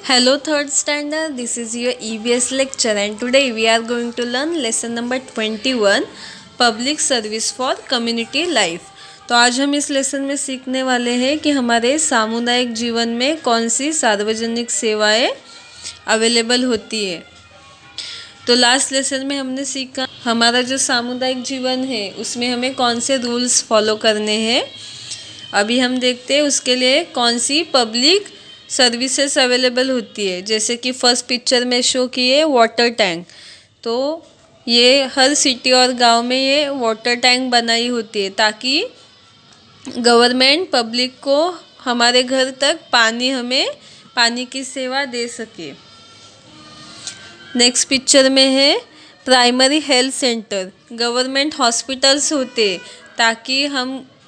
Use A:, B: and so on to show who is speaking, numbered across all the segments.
A: Hello, third standard. This is your EVS lecture, and today we are going to learn lesson number 21 Public Service for Community Life. तो आज हम इस lesson में सीखने वाले हैं कि हमारे सामुदायिक जीवन में कौन सी सार्वजनिक सेवाएं अवेलेबल होती है। तो लास्ट लेसन में हमने सीखा हमारा जो सामुदायिक जीवन है उसमें हमें कौन से रूल्स फॉलो करने हैं। अभी हम देखते हैं उसके लिए कौन सी पब्लिक सर्विसेज अवेलेबल होती है। जैसे कि फर्स्ट पिक्चर में शो किए वाटर टैंक, तो ये हर सिटी और गांव में ये वाटर टैंक बनाई होती है ताकि गवर्नमेंट पब्लिक को हमारे घर तक हमें पानी की सेवा दे सके। नेक्स्ट पिक्चर में है primary health centre. Government hospitals होते ताकि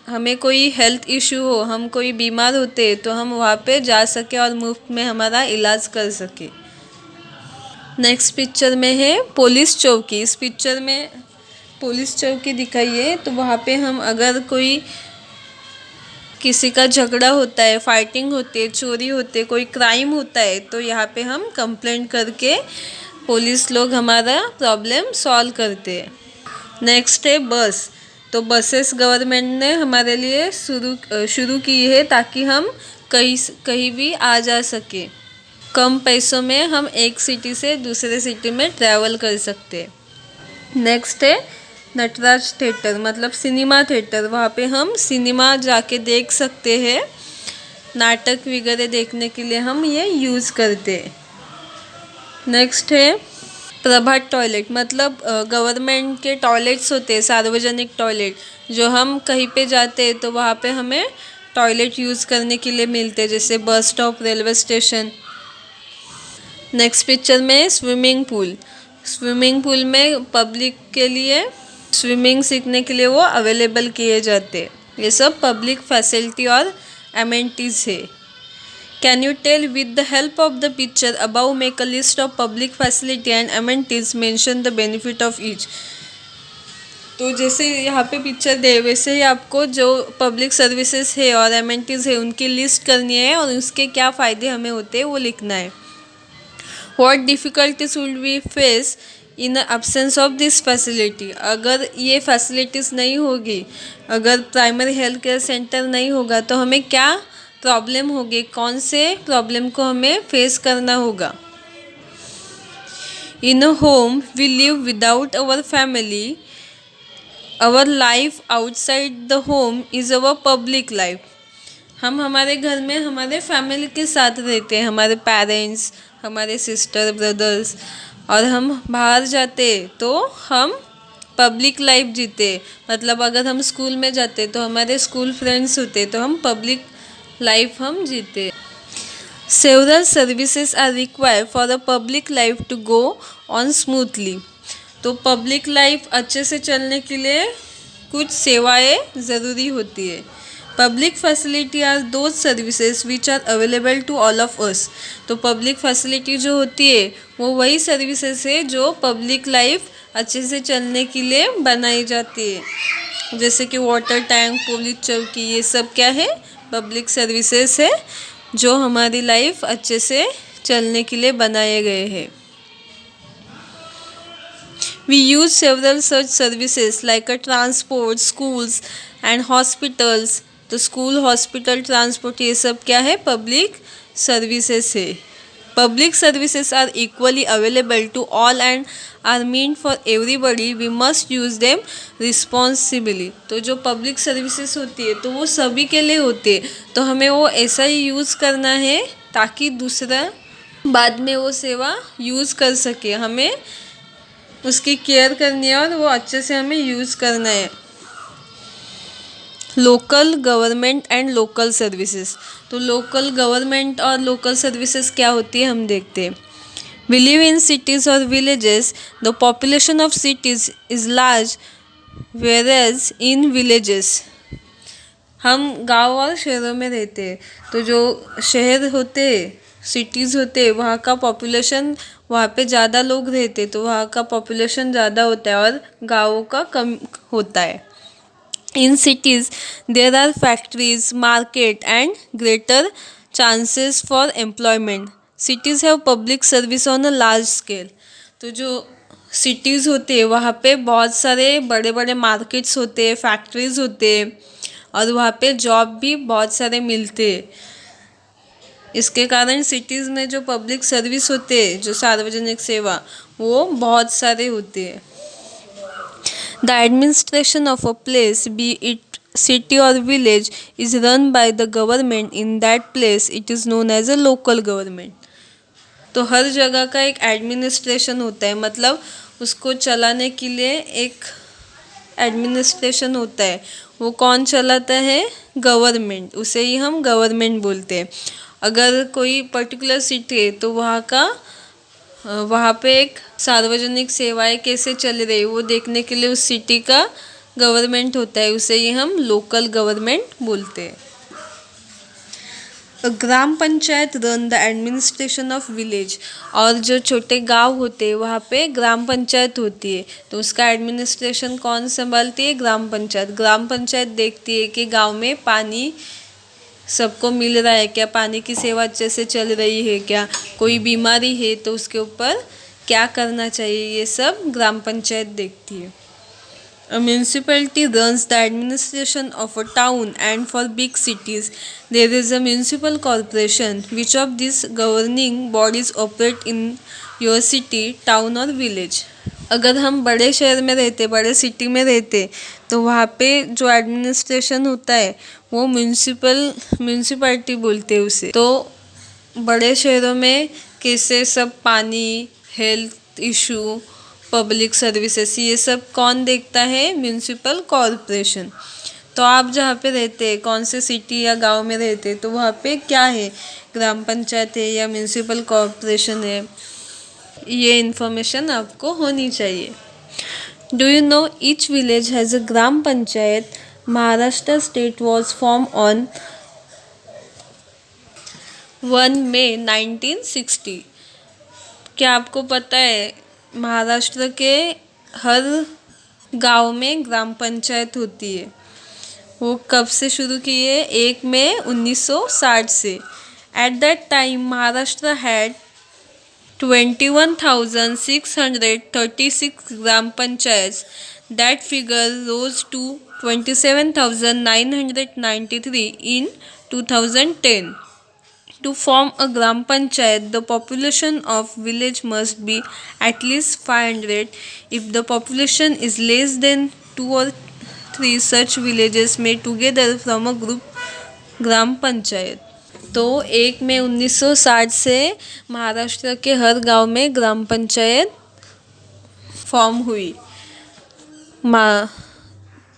A: हमें कोई हेल्थ इशू हो, हम कोई बीमार होते तो हम वहाँ पे जा सके और मुफ्त में हमारा इलाज कर सके। नेक्स्ट पिक्चर में है पुलिस चौकी। इस पिक्चर में पुलिस चौकी दिखाई है, तो वहाँ पे हम अगर कोई किसी का झगड़ा होता है, फाइटिंग होती है, चोरी होती है, कोई क्राइम होता है, तो यहाँ पे हम कंप्लेंट करके पुलिस लोग हमारा प्रॉब्लम सॉल्व करते हैं। नेक्स्ट है बस। तो बसेस गवर्नमेंट ने हमारे लिए शुरू की है ताकि हम कहीं भी आ जा सके। कम पैसों में हम एक सिटी से दूसरे सिटी में ट्रैवल कर सकते हैं। नेक्स्ट है नटराज थिएटर, मतलब सिनेमा थिएटर। वहाँ पे हम सिनेमा जाके देख सकते हैं, नाटक वगैरह देखने के लिए हम ये यूज़ करते हैं। नेक्स्ट है प्रभात टॉयलेट, मतलब गवर्नमेंट के टॉयलेट्स होते हैं, सार्वजनिक टॉयलेट, जो हम कहीं पे जाते हैं तो वहाँ पे हमें टॉयलेट यूज़ करने के लिए मिलते हैं, जैसे bus stop, railway station. Next picture में स्विमिंग पूल। स्विमिंग पूल में पब्लिक के लिए स्विमिंग सीखने के लिए वो अवेलेबल किए जाते हैं। ये सब पब्लिक फैसिलिटी और एमेनिटीज़ है। Can you tell with the help of the picture above make a list of public facility and amenities, mention the benefit of each। तो जैसे यहाँ पे पिक्चर दे वैसे ही आपको जो पब्लिक सर्विसेज है और एमेनिटीज़ है उनकी लिस्ट करनी है और उसके क्या फ़ायदे हमें होते हैं वो लिखना है। What difficulties will we face in absence of this facility. अगर ये फैसिलिटीज़ नहीं होगी, अगर प्राइमरी हेल्थ केयर सेंटर नहीं होगा तो हमें क्या प्रॉब्लम होगी, कौन से प्रॉब्लम को हमें फेस करना होगा। In a home we live without our family, our life outside the home is our public life. हम हमारे घर में हमारे फैमिली के साथ रहते हैं, हमारे पेरेंट्स, हमारे सिस्टर, ब्रदर्स, और हम बाहर जाते तो हम पब्लिक लाइफ जीते। मतलब अगर हम स्कूल में जाते तो हमारे स्कूल फ्रेंड्स होते, तो हम पब्लिक लाइफ हम जीते। Several services are required for the public life to go on smoothly. तो पब्लिक लाइफ अच्छे से चलने के लिए कुछ सेवाएं ज़रूरी होती है। Public facility are those services which are available to all of us. तो पब्लिक फैसिलिटी जो होती है वो वही सर्विसेज है जो पब्लिक लाइफ अच्छे से चलने के लिए बनाई जाती है। जैसे कि वाटर टैंक, पुलिस चौकी, ये सब क्या है, पब्लिक सर्विसेज है जो हमारी लाइफ अच्छे से चलने के लिए बनाए गए हैं। We use several such services like a transport, schools and hospitals. तो स्कूल, हॉस्पिटल, ट्रांसपोर्ट, ये सब क्या है, पब्लिक सर्विसेज है। Public services are equally available to all and are meant for everybody. We must use them responsibly। तो जो public services होती है तो वो सभी के लिए होती है, तो हमें वो ऐसा ही यूज़ करना है ताकि दूसरा बाद में वो सेवा यूज़ कर सके। हमें उसकी केयर करनी है और वो अच्छे से हमें यूज़ करना है। Local government and local services. तो लोकल गवर्नमेंट और लोकल सर्विसेज क्या होती है हम देखते हैं। वी लिव इन सिटीज़ और villages, the population of cities is large whereas in villages. हम गांव और शहरों में रहते हैं, तो जो शहर होते, सिटीज़ होते, वहाँ का पॉपुलेशन, वहाँ पे ज़्यादा लोग रहते तो वहाँ का पॉपुलेशन ज़्यादा होता है और गाँवों का कम होता है। In cities, there are factories, market, and greater chances for employment. Cities have public service on a large scale. तो जो सिटीज़ होते हैं वहाँ पे बहुत सारे बड़े बड़े मार्केट्स होते हैं, फैक्ट्रीज होते हैं, और वहाँ पे जॉब भी बहुत सारे मिलते हैं। इसके कारण सिटीज़ में जो पब्लिक सर्विस होते हैं, जो सार्वजनिक सेवा, वो बहुत सारे होते हैं। The administration of a place, be it city और village, is run by the government in that place. It is known as a local government. तो हर जगह का एक एडमिनिस्ट्रेशन होता है, मतलब उसको चलाने के लिए एक एडमिनिस्ट्रेशन होता है। वो कौन चलाता है? गवर्नमेंट। उसे ही हम गवर्नमेंट बोलते हैं। अगर कोई पर्टिकुलर सिटी है तो वहाँ पे एक सार्वजनिक सेवाएं कैसे चल रही है वो देखने के लिए उस सिटी का गवर्नमेंट होता है, उसे ही हम लोकल गवर्नमेंट बोलते हैं। Gram panchayat run the administration of village. और जो छोटे गांव होते हैं वहाँ पे ग्राम पंचायत होती है, तो उसका एडमिनिस्ट्रेशन कौन संभालती है? ग्राम पंचायत। ग्राम पंचायत देखती है कि गांव में पानी सबको मिल रहा है क्या, पानी की सेवा अच्छे से चल रही है क्या, कोई बीमारी है तो उसके ऊपर क्या करना चाहिए, ये सब ग्राम पंचायत देखती है। A municipality runs the administration of a town, and for big cities, there is a municipal corporation. Which of these governing bodies operate in your city, town or village? अगर हम बड़े शहर में रहते, बड़े सिटी में रहते, तो वहाँ पे जो एडमिनिस्ट्रेशन होता है वो म्यूनसिपैलिटी बोलते हैं उसे। तो बड़े शहरों में कैसे सब पानी, हेल्थ इशू, पब्लिक सर्विसेज, ये सब कौन देखता है? Municipal corporation. तो आप जहाँ पे रहते हैं, कौन से सिटी या गांव में रहते हैं, तो वहाँ पे क्या है? ग्राम पंचायत है या म्यूनसिपल कॉरपोरेशन है? ये इन्फॉर्मेशन आपको होनी चाहिए। Do you know each village has a gram panchayat? Maharashtra state was form on 1 मई 1960। क्या आपको पता है महाराष्ट्र के हर गांव में ग्राम पंचायत होती है? वो कब से शुरू की है? 1 मई 1960 से। At that time Maharashtra had 21,636 gram panchayat. That figure rose to 27,993 in 2010. To form a gram panchayat, the population of village must be at least 500. If the population is less than 2 or 3, such villages may together from a group ग्राम पंचायत। तो 1 मई 1960 से महाराष्ट्र के हर गांव में ग्राम panchayat form हुई।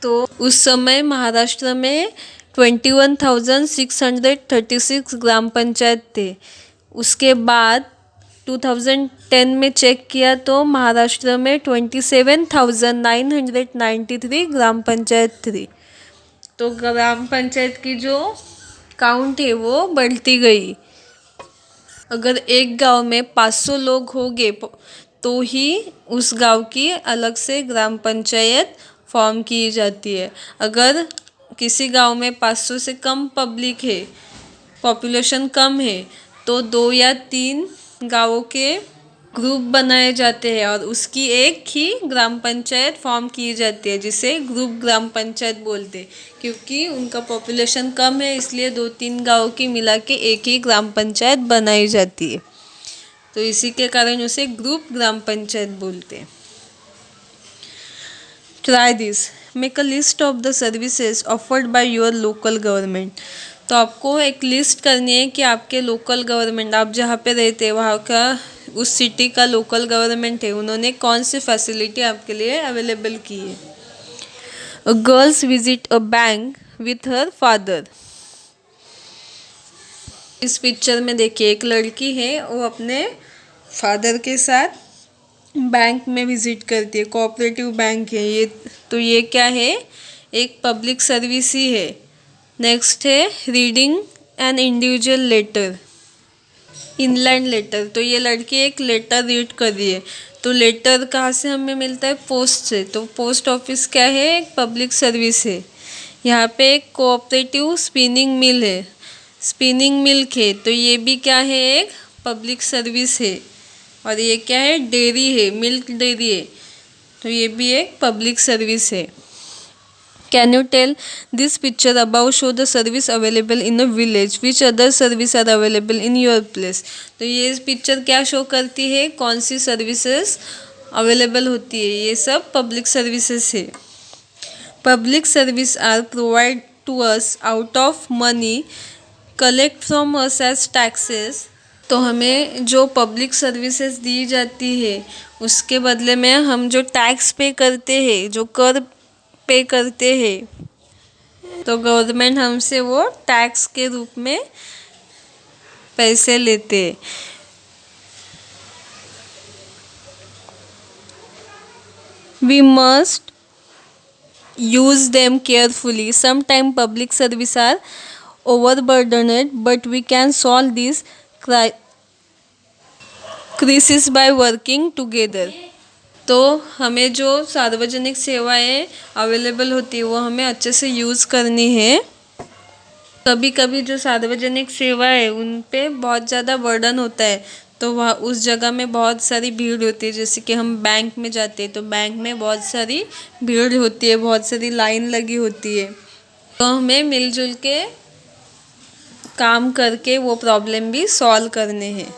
A: तो उस समय महाराष्ट्र में 21,636 ग्राम पंचायत थे। उसके बाद 2010 में चेक किया तो महाराष्ट्र में 27,993 ग्राम पंचायत थी। तो ग्राम पंचायत की जो काउंट है वो बढ़ती गई। अगर एक गांव में 500 लोग होंगे तो ही उस गांव की अलग से ग्राम पंचायत फॉर्म की जाती है। अगर किसी गांव में 500 से कम पब्लिक है, पॉपुलेशन कम है, तो 2 या 3 गांवों के ग्रुप बनाए जाते हैं और उसकी एक ही ग्राम पंचायत फॉर्म की जाती है, जिसे ग्रुप ग्राम पंचायत बोलते हैं। क्योंकि उनका पॉपुलेशन कम है इसलिए 2-3 गांवों की मिला के एक ही ग्राम पंचायत बनाई जाती है। तो इसी के कारण उसे ग्रुप ग्राम पंचायत बोलते हैं। Try this, make a list of the services offered by your local government. तो आपको एक लिस्ट करनी है कि आपके लोकल गवर्नमेंट, आप जहाँ पे रहते हैं वहाँ का, उस सिटी का लोकल गवर्नमेंट है, उन्होंने कौन सी फैसिलिटी आपके लिए अवेलेबल की है। A girls visit a bank with her father. इस पिक्चर में देखिए एक लड़की है, वो अपने फादर के साथ बैंक में विजिट करती है। कोऑपरेटिव बैंक है ये। तो ये क्या है? एक पब्लिक सर्विस ही है। नेक्स्ट है reading an individual letter, inland letter. तो ये लड़की एक लेटर रीड कर रही है। तो लेटर कहाँ से हमें मिलता है? पोस्ट से। तो पोस्ट ऑफिस क्या है? एक पब्लिक सर्विस है। यहाँ पे एक कोऑपरेटिव स्पिनिंग मिल है, स्पिनिंग मिल्क है। तो ये भी क्या है? एक पब्लिक सर्विस है। और ये क्या है, डेयरी है, मिल्क डेयरी है, तो ये भी एक पब्लिक सर्विस है। Can you tell this picture about show the service available in a village, which other service are available in your place. तो ये पिक्चर क्या शो करती है, कौन सी सर्विसेज अवेलेबल होती है, ये सब पब्लिक सर्विसेज है। Public service are provide to us out of money collect from us as taxes. तो हमें जो पब्लिक सर्विसेज दी जाती है उसके बदले में हम जो टैक्स पे करते हैं, जो कर पे करते हैं, तो गवर्नमेंट हमसे वो टैक्स के रूप में पैसे लेते हैं। We must use them carefully. Sometimes public service are overburdened, but we can solve this crisis by working together. तो हमें जो सार्वजनिक सेवाएं अवेलेबल होती है वो हमें अच्छे से यूज़ करनी है। कभी कभी जो सार्वजनिक सेवा है उन पे बहुत ज़्यादा बर्डन होता है, तो वहाँ उस जगह में बहुत सारी भीड़ होती है। जैसे कि हम बैंक में जाते हैं तो बैंक में बहुत सारी भीड़ होती है, बहुत सारी लाइन लगी होती है, तो हमें मिलजुल के काम करके वो प्रॉब्लम भी सॉल्व करने हैं।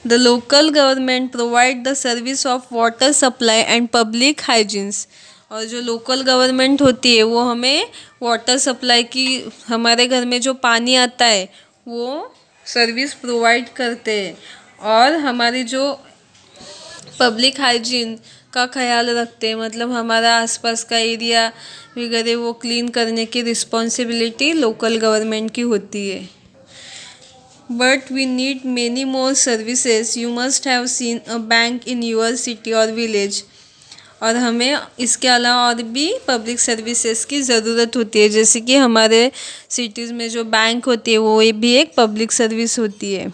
A: The local government provide the service of water supply and public hygienes. और जो लोकल गवर्नमेंट होती है वो हमें वाटर सप्लाई की, हमारे घर में जो पानी आता है वो सर्विस प्रोवाइड करते हैं, और हमारी जो पब्लिक हाइजीन का ख्याल रखते हैं, मतलब हमारा आसपास का एरिया वगैरह वो क्लीन करने की रिस्पॉन्सिबिलिटी लोकल गवर्नमेंट की होती है। But we need many more services. You must have seen a bank in your city और विलेज। और हमें इसके अलावा और भी पब्लिक सर्विसेज की ज़रूरत होती है, जैसे कि हमारे सिटीज़ में जो बैंक होती है वो भी एक पब्लिक सर्विस होती है।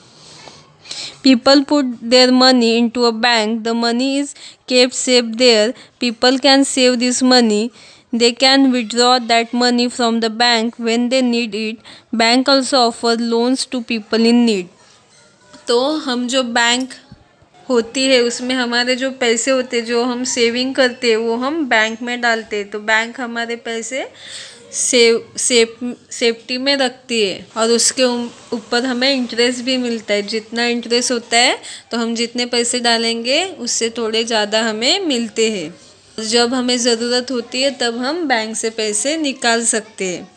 A: People put their money into a bank. The money is kept safe there. People can save this money. They can withdraw that money from the bank when they need it. Bank also offer loans to people in need. तो हम जो bank होती है उसमें हमारे जो पैसे होते हैं, जो हम सेविंग करते हैं, वो हम बैंक में डालते हैं, तो बैंक हमारे पैसे सेफ्टी में रखती है, और उसके ऊपर हमें इंटरेस्ट भी मिलता है। जितना इंटरेस्ट होता है तो हम जितने पैसे डालेंगे उससे थोड़े ज़्यादा हमें मिलते हैं। जब हमें ज़रूरत होती है तब हम बैंक से पैसे निकाल सकते हैं।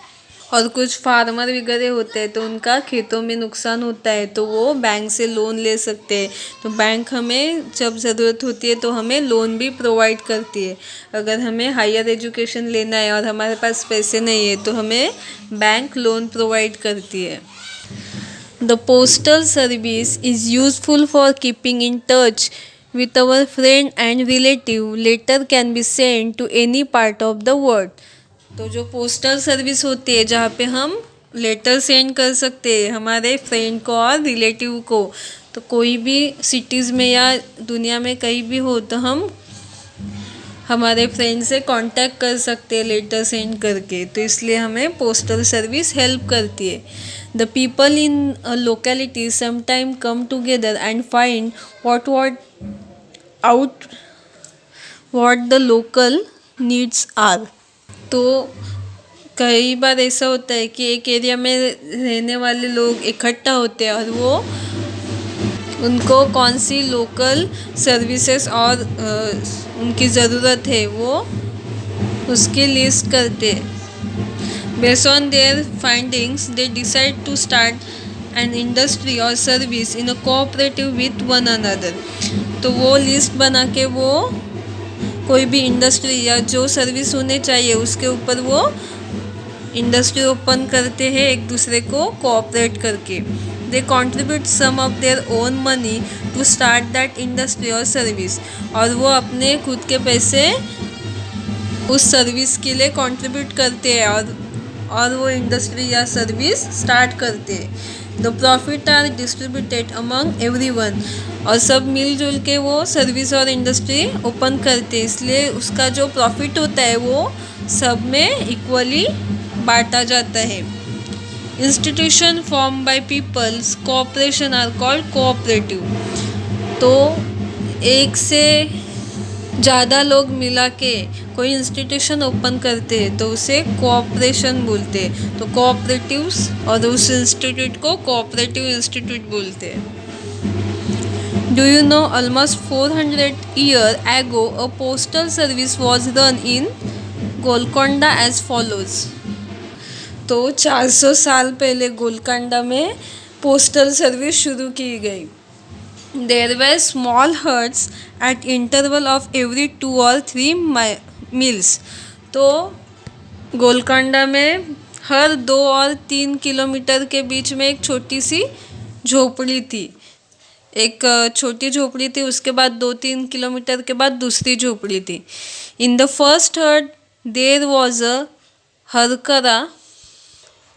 A: और कुछ फार्मर वगैरह होते हैं तो उनका खेतों में नुकसान होता है तो वो बैंक से लोन ले सकते हैं, तो बैंक हमें जब ज़रूरत होती है तो हमें लोन भी प्रोवाइड करती है। अगर हमें हायर एजुकेशन लेना है और हमारे पास पैसे नहीं है तो हमें बैंक लोन प्रोवाइड करती है। The postal service is useful for keeping in touch with our friend and relative. Letter can be sent to any part of the world. तो जो पोस्टल सर्विस होती है जहाँ पे हम लेटर सेंड कर सकते हैं हमारे फ्रेंड को और रिलेटिव को, तो कोई भी सिटीज़ में या दुनिया में कहीं भी हो तो हम हमारे फ्रेंड से कांटेक्ट कर सकते हैं लेटर सेंड करके, तो इसलिए हमें पोस्टल सर्विस हेल्प करती है। The people in a locality sometime come together and find what the local needs are. तो कई बार ऐसा होता है कि एक एरिया में रहने वाले लोग इकट्ठा होते हैं और वो उनको कौन सी लोकल सर्विसेज और उनकी ज़रूरत है वो उसकी लिस्ट करते हैं। Based on their findings, they decide to start an industry or service in a cooperative with one another. तो वो लिस्ट बना के वो कोई भी इंडस्ट्री या जो सर्विस होने चाहिए उसके ऊपर वो इंडस्ट्री ओपन करते हैं एक दूसरे को कोऑपरेट करके। They contribute some of their own money to start that industry और सर्विस, और वो अपने खुद के पैसे उस सर्विस के लिए कंट्रीब्यूट करते हैं और वो इंडस्ट्री या सर्विस स्टार्ट करते हैं। The profit are distributed among everyone, और सब मिलजुल के वो सर्विस और इंडस्ट्री ओपन करते हैं, इसलिए उसका जो प्रॉफिट होता है वो सब में इक्वली बांटा जाता है। Institution form by peoples cooperation are called cooperative. तो एक से ज़्यादा लोग मिला के कोई इंस्टीट्यूशन ओपन करते हैं तो उसे कोऑपरेशन बोलते हैं। तो कोऑपरेटिव्स और उस इंस्टीट्यूट को कोऑपरेटिव इंस्टीट्यूट बोलते हैं। Do you know almost 400 years ago a postal service was run in Golconda as follows। तो 400 साल पहले गोलकोंडा में पोस्टल सर्विस शुरू की गई। There were small huts at interval of every 2 or 3 miles। तो गोलकोंडा में हर 2 और 3 किलोमीटर के बीच में एक छोटी सी झोपड़ी थी। एक छोटी झोपड़ी थी, उसके बाद 2-3 किलोमीटर के बाद दूसरी झोपड़ी थी। इन the first hut there was a harkara.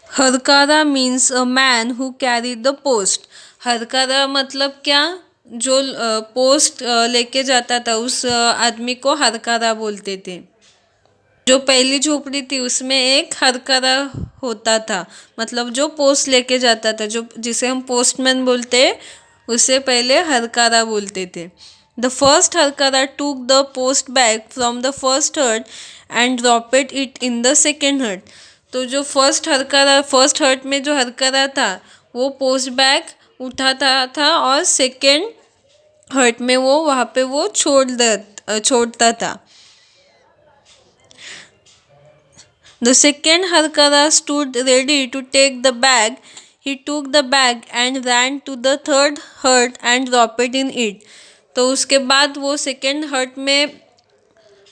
A: Harkara means a man who carry the post. हरकारा मतलब क्या? जो पोस्ट लेके जाता था उस आदमी को हरकारा बोलते थे। जो पहली झोपड़ी थी उसमें एक हरकारा होता था, मतलब जो पोस्ट लेके जाता था, जो जिसे हम पोस्टमैन बोलते हैं, उसे पहले हरकारा बोलते थे। The first harkara took the post bag from the first hut and dropped it in the second hut. तो जो फर्स्ट हट में जो हरकारा था वो पोस्ट बैग उठाता था और सेकेंड हट में वो वहाँ पे वो छोड़ता था। The second Harkara stood ready to take the bag. He took the bag and ran to the third hut and dropped it in it। तो उसके बाद वो सेकेंड हट में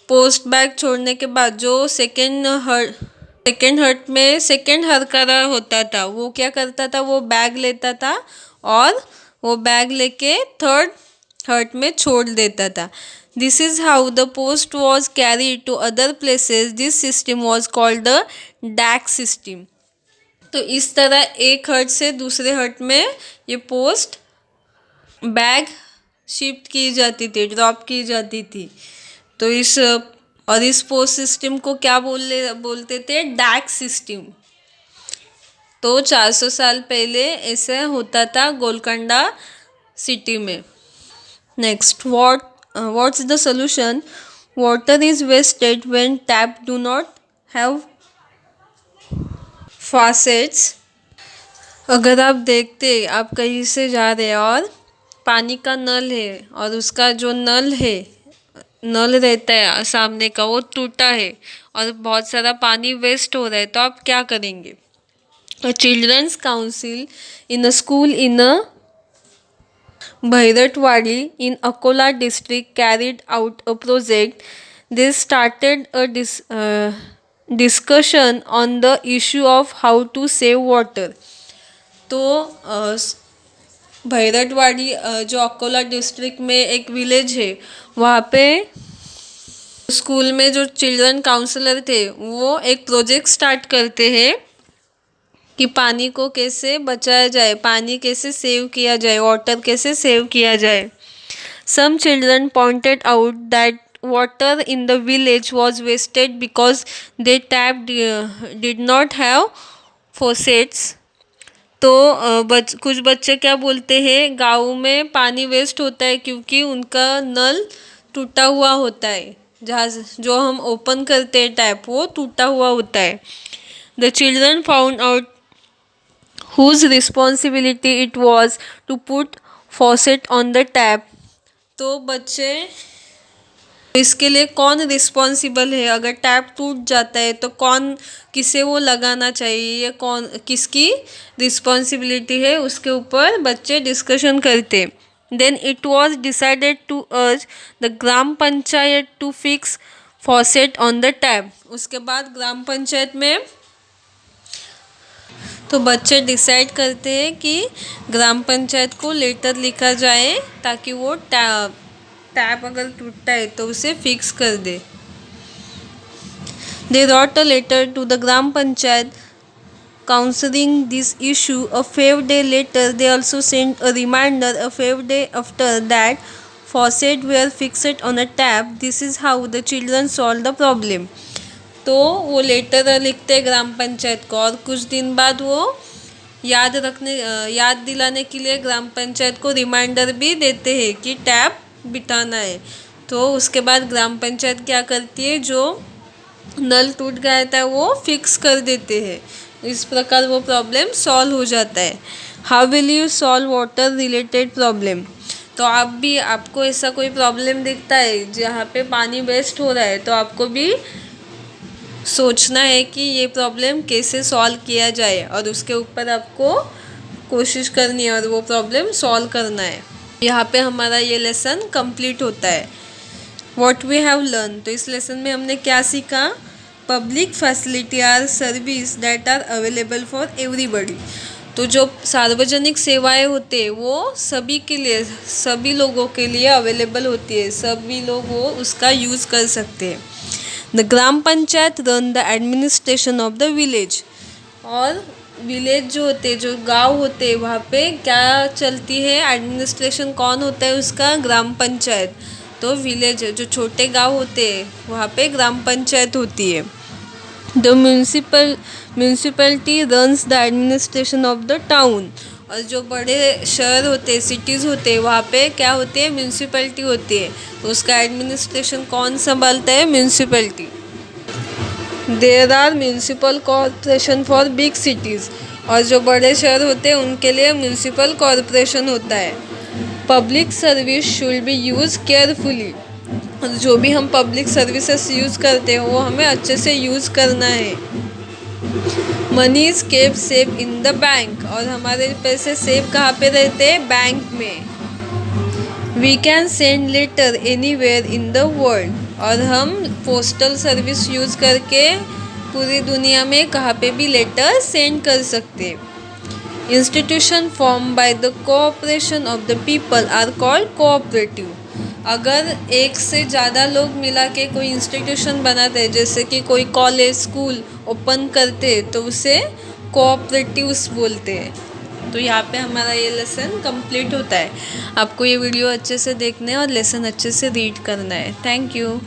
A: पोस्ट बैग छोड़ने के बाद जो सेकेंड हट में सेकेंड हरकारा होता था वो क्या करता था, वो बैग लेता था और वो बैग लेके थर्ड हट में छोड़ देता था। This is how the post was carried to other places. This system was called the DAC system। तो इस तरह एक हट से दूसरे हट में ये पोस्ट बैग शिफ्ट की जाती थी, ड्रॉप की जाती थी। तो इस पोस्ट सिस्टम को क्या बोलते थे? डैक सिस्टम। तो 400 साल पहले ऐसा होता था गोलकोंडा सिटी में। Next, what's the solution? Water is wasted when tap do not have faucets। अगर आप देखते आप कहीं से जा रहे हैं और पानी का नल है और उसका जो नल रहता है सामने का वो टूटा है और बहुत सारा पानी वेस्ट हो रहा है, तो आप क्या करेंगे? A children's council in a school in a Bhairatwadi in Akola district carried out a project. They started a discussion on the issue of how to save water। तो भैरटवाड़ी जो अकोला डिस्ट्रिक्ट में एक विलेज है, वहाँ पे स्कूल में जो children counsellor थे वो एक प्रोजेक्ट स्टार्ट करते हैं कि पानी को कैसे बचाया जाए, पानी कैसे सेव किया जाए, वाटर कैसे सेव किया जाए। Some children pointed out that water in the village was wasted because the tap did not have faucets. तो कुछ बच्चे क्या बोलते हैं, गाँव में पानी वेस्ट होता है क्योंकि उनका नल टूटा हुआ होता है, जहाँ जो हम ओपन करते हैं टैप वो टूटा हुआ होता है। The children found out whose responsibility it was to put faucet on the tap। तो बच्चे इसके लिए कौन रिस्पॉन्सिबल है? अगर टैप टूट जाता है तो किसे वो लगाना चाहिए, ये किसकी रिस्पॉन्सिबिलिटी है, उसके ऊपर बच्चे डिस्कशन करते। Then it was decided to urge the gram panchayat to fix faucet on the tap. उसके बाद ग्राम पंचायत में तो बच्चे डिसाइड करते हैं कि ग्राम पंचायत को लेटर लिखा जाए ताकि वो टैप अगर टूटता है तो उसे फिक्स कर दे। They wrote a letter to the gram panchayat counselling this issue. A 5 day later they also sent a reminder a 5 day after that faucet were fixed on a tap। This is how the children solved the problem। तो वो letter लिखते ग्राम पंचायत को और कुछ दिन बाद वो याद दिलाने के लिए ग्राम पंचायत को रिमाइंडर भी देते हैं कि टैप बिठाना है। तो उसके बाद ग्राम पंचायत क्या करती है, जो नल टूट गया था वो फिक्स कर देते हैं। इस प्रकार वो प्रॉब्लम सॉल्व हो जाता है। How will you solve water related problem? तो आपको ऐसा कोई प्रॉब्लम दिखता है जहाँ पे पानी वेस्ट हो रहा है, तो आपको भी सोचना है कि ये प्रॉब्लम कैसे सॉल्व किया जाए और उसके ऊपर आपको कोशिश करनी है और वो प्रॉब्लम सॉल्व करना है। यहाँ पे हमारा ये लेसन कंप्लीट होता है। व्हाट वी हैव लर्न, तो इस लेसन में हमने क्या सीखा? Public facility are service that are available for everybody. तो जो सार्वजनिक सेवाएं होते हैं वो सभी के लिए, सभी लोगों के लिए अवेलेबल होती है, सभी लोग वो उसका यूज़ कर सकते हैं। The gram panchayat run the administration of the village. और विलेज जो होते, जो गांव होते, वहाँ पे क्या चलती है? एडमिनिस्ट्रेशन कौन होता है उसका? ग्राम पंचायत। तो विलेज जो छोटे गांव होते हैं वहाँ पे ग्राम पंचायत होती है। The municipality runs the administration of the town. और जो बड़े शहर होते, सिटीज़ होते, वहाँ पे क्या होती है? म्यूनसिपैलिटी होती है। तो उसका एडमिनिस्ट्रेशन कौन संभालता है? Municipality. There are municipal corporation for big cities. और जो बड़े शहर होते हैं उनके लिए म्यूनसिपल कॉरपोरेशन होता है। Public service should be use carefully. जो भी हम पब्लिक सर्विसेज यूज़ करते हैं वो हमें अच्छे से यूज़ करना है। Money is kept safe in the bank. और हमारे पैसे सेफ कहाँ पे रहते हैं? बैंक में। We can send letter anywhere in the world. और हम पोस्टल सर्विस यूज़ करके पूरी दुनिया में कहाँ पे भी लेटर सेंड कर सकते हैं। Institution form by the cooperation of the people are called cooperative. अगर एक से ज़्यादा लोग मिला के कोई इंस्टीट्यूशन बनाते हैं, जैसे कि कोई कॉलेज स्कूल ओपन करते हैं, तो उसे कोऑपरेटिव्स बोलते हैं। तो यहाँ पे हमारा ये लेसन कंप्लीट होता है। आपको ये वीडियो अच्छे से देखना है और लेसन अच्छे से रीड करना है। Thank you.